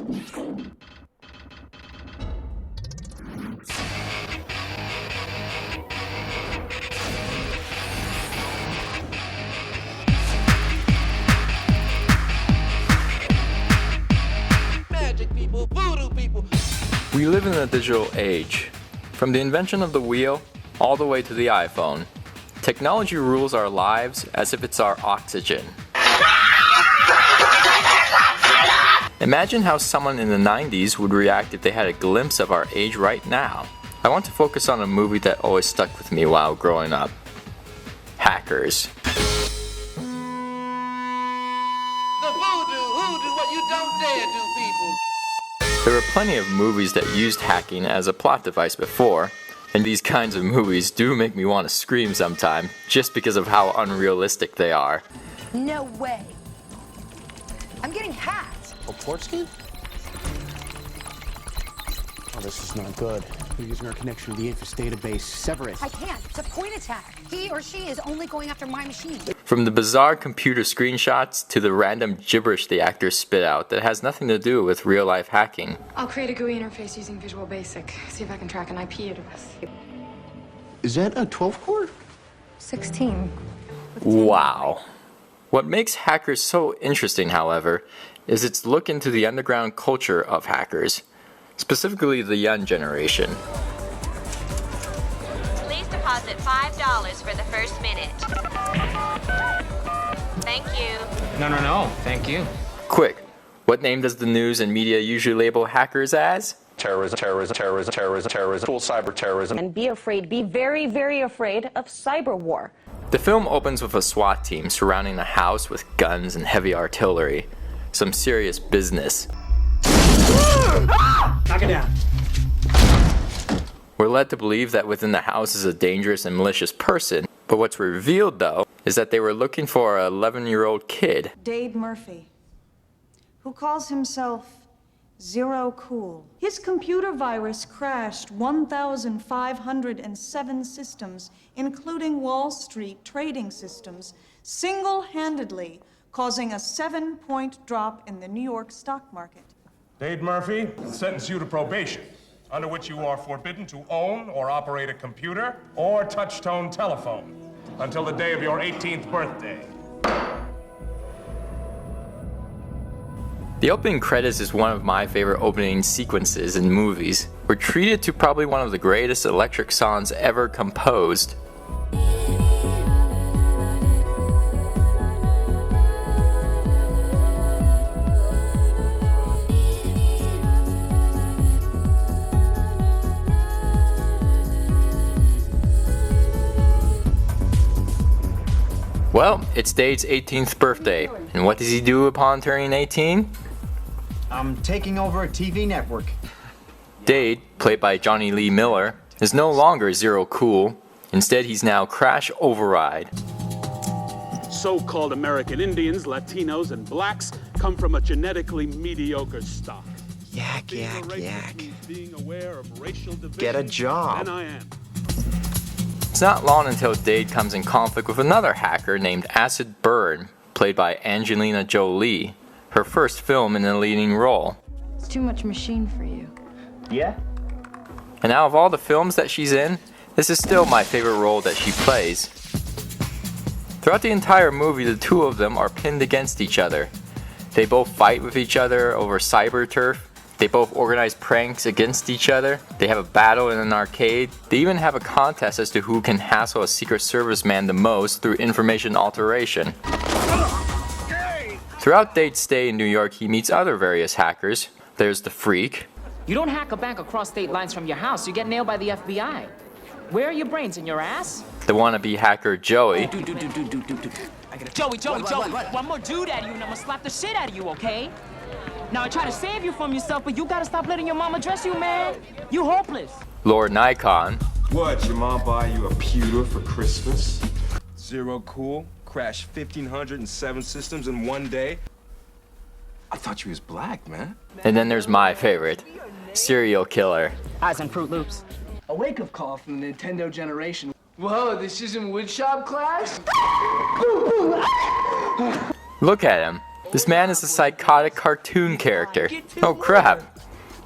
Magic people, voodoo people. We live in a digital age. From the invention of the wheel all the way to the iPhone, technology rules our lives as if it's our oxygen. Imagine how someone in the 90s would react if they had a glimpse of our age right now. I want to focus on a movie that always stuck with me while growing up. Hackers. The voodoo, hoodoo, what you don't dare do, people. There were plenty of movies that used hacking as a plot device before, and these kinds of movies do make me want to scream sometime, just because of how unrealistic they are. No way. I'm getting hacked. Oh, Portsky? Oh, this is not good. We're using our connection to the Infos database. Sever it. I can't. It's a point attack. He or she is only going after my machine. From the bizarre computer screenshots to the random gibberish the actors spit out that has nothing to do with real-life hacking. I'll create a GUI interface using Visual Basic. See if I can track an IP address. Is that a 12 core? 16. Wow. What makes hackers so interesting, however, is its look into the underground culture of hackers, specifically the young generation. Please deposit $5 for the first minute. Thank you. No, thank you. Quick, what name does the news and media usually label hackers as? Terrorism, full cyber terrorism. And be afraid, be very, very afraid of cyber war. The film opens with a SWAT team surrounding a house with guns and heavy artillery. Some serious business. Knock it down. We're led to believe that within the house is a dangerous and malicious person, but what's revealed though is that they were looking for an 11-year-old kid. Dade Murphy, who calls himself Zero Cool. His computer virus crashed 1,507 systems, including Wall Street trading systems, single-handedly causing a 7-point drop in the New York stock market. Dade Murphy sentence you to probation, under which you are forbidden to own or operate a computer or touch-tone telephone until the day of your 18th birthday. The opening credits is one of my favorite opening sequences in movies. We're treated to probably one of the greatest electric songs ever composed. Well, it's Dade's 18th birthday, and what does he do upon turning 18? I'm taking over a TV network. Dade, played by Johnny Lee Miller, is no longer Zero Cool. Instead, he's now Crash Override. So-called American Indians, Latinos, and blacks come from a genetically mediocre stock. Yak. Being aware of racial division Get a job. than I am. It's not long until Dade comes in conflict with another hacker named Acid Burn, played by Angelina Jolie, her first film in a leading role. It's too much machine for you. Yeah? And out of all the films that she's in, this is still my favorite role that she plays. Throughout the entire movie, the two of them are pinned against each other. They both fight with each other over cyber turf. They both organize pranks against each other. They have a battle in an arcade. They even have a contest as to who can hassle a Secret Service man the most through information alteration. Throughout Dade's stay in New York, he meets other various hackers. There's the Freak. You don't hack a bank across state lines from your house. You get nailed by the FBI. Where are your brains? In your ass? The wannabe hacker Joey. Joey, one more dude at you and I'm gonna slap the shit out of you, okay? Now I try to save you from yourself, but you gotta stop letting your mama dress you, man. You hopeless. Lord Nikon. What, your mom buy you a pewter for Christmas? Zero Cool, crashed 1,507 systems in one day. I thought you was black, man. And then there's my favorite, Serial Killer. Eyes on Fruit Loops. A wake-up call from the Nintendo generation. Whoa, this isn't woodshop class? Look at him. This man is a psychotic cartoon character. Oh crap!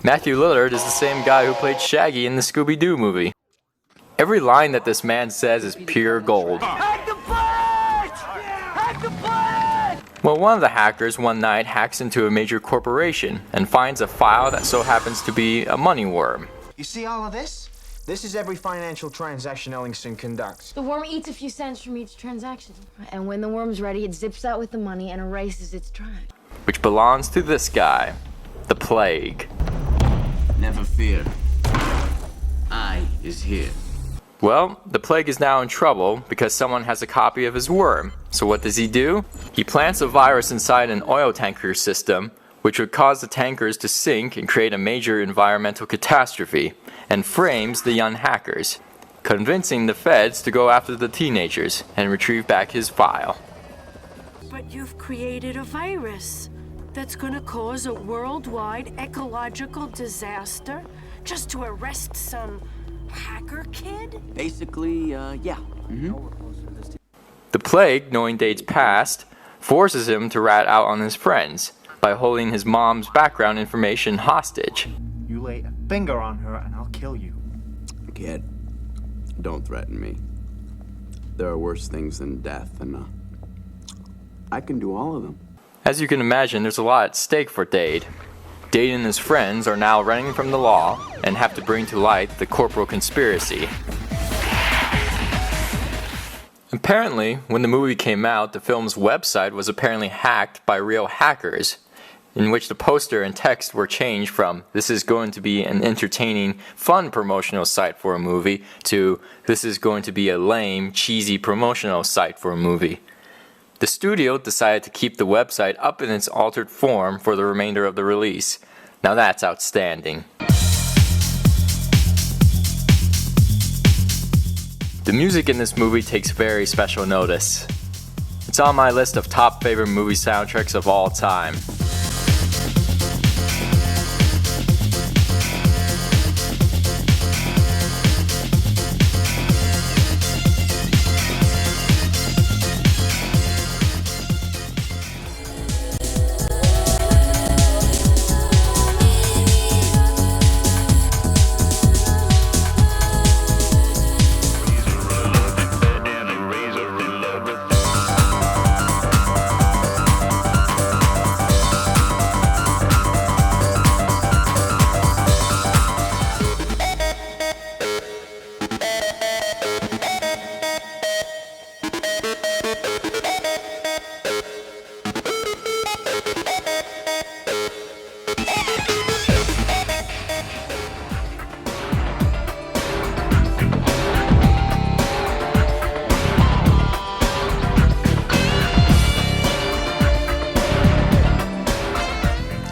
Matthew Lillard is the same guy who played Shaggy in the Scooby-Doo movie. Every line that this man says is pure gold. Well, one of the hackers one night hacks into a major corporation and finds a file that so happens to be a money worm. You see all of this? This is every financial transaction Ellingson conducts. The worm eats a few cents from each transaction. And when the worm's ready, it zips out with the money and erases its tribe. Which belongs to this guy, the Plague. Never fear. I is here. Well, the Plague is now in trouble because someone has a copy of his worm. So what does he do? He plants a virus inside an oil tanker system, which would cause the tankers to sink and create a major environmental catastrophe, and frames the young hackers, convincing the feds to go after the teenagers and retrieve back his file. But you've created a virus that's gonna cause a worldwide ecological disaster just to arrest some hacker kid? Basically, yeah. The Plague, knowing Dade's past, forces him to rat out on his friends by holding his mom's background information hostage. You lay a finger on her and I'll kill you. Kid, don't threaten me. There are worse things than death, and I can do all of them. As you can imagine, there's a lot at stake for Dade. Dade and his friends are now running from the law and have to bring to light the corporal conspiracy. Apparently, when the movie came out, the film's website was apparently hacked by real hackers, in which the poster and text were changed from "this is going to be an entertaining, fun promotional site for a movie" to "this is going to be a lame, cheesy promotional site for a movie." The studio decided to keep the website up in its altered form for the remainder of the release. Now that's outstanding. The music in this movie takes very special notice. It's on my list of top favorite movie soundtracks of all time.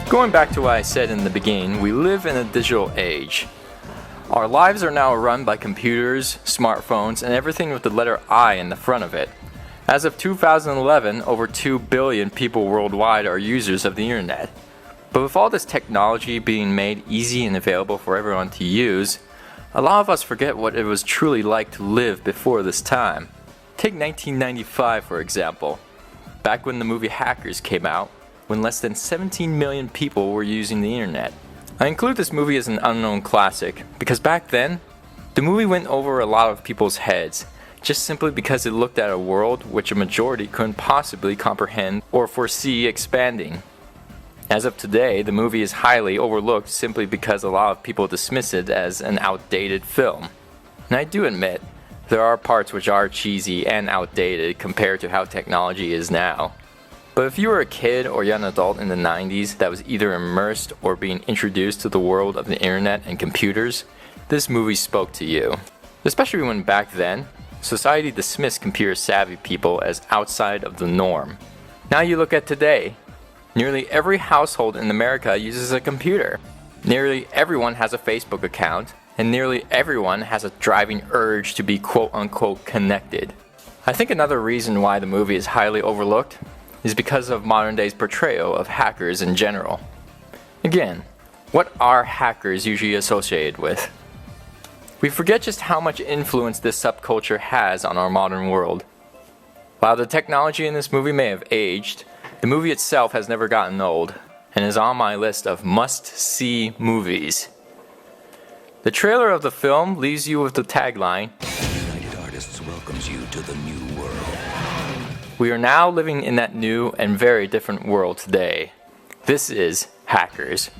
Going back to what I said in the beginning, we live in a digital age. Our lives are now run by computers, smartphones, and everything with the letter I in the front of it. As of 2011, over 2 billion people worldwide are users of the internet. But with all this technology being made easy and available for everyone to use, a lot of us forget what it was truly like to live before this time. Take 1995 for example. Back when the movie Hackers came out, when less than 17 million people were using the internet. I include this movie as an unknown classic because back then, the movie went over a lot of people's heads, just simply because it looked at a world which a majority couldn't possibly comprehend or foresee expanding. As of today, the movie is highly overlooked simply because a lot of people dismiss it as an outdated film. And I do admit, there are parts which are cheesy and outdated compared to how technology is now. But if you were a kid or young adult in the 90s that was either immersed or being introduced to the world of the internet and computers, this movie spoke to you. Especially when back then, society dismissed computer-savvy people as outside of the norm. Now you look at today, nearly every household in America uses a computer. Nearly everyone has a Facebook account, and nearly everyone has a driving urge to be quote-unquote connected. I think another reason why the movie is highly overlooked is because of modern day's portrayal of hackers in general. Again, what are hackers usually associated with? We forget just how much influence this subculture has on our modern world. While the technology in this movie may have aged, The movie itself has never gotten old and is on my list of must-see movies. The trailer of the film leaves you with the tagline, United Artists welcomes you to the new world. "We are now living in that new and very different world today. This is Hackers."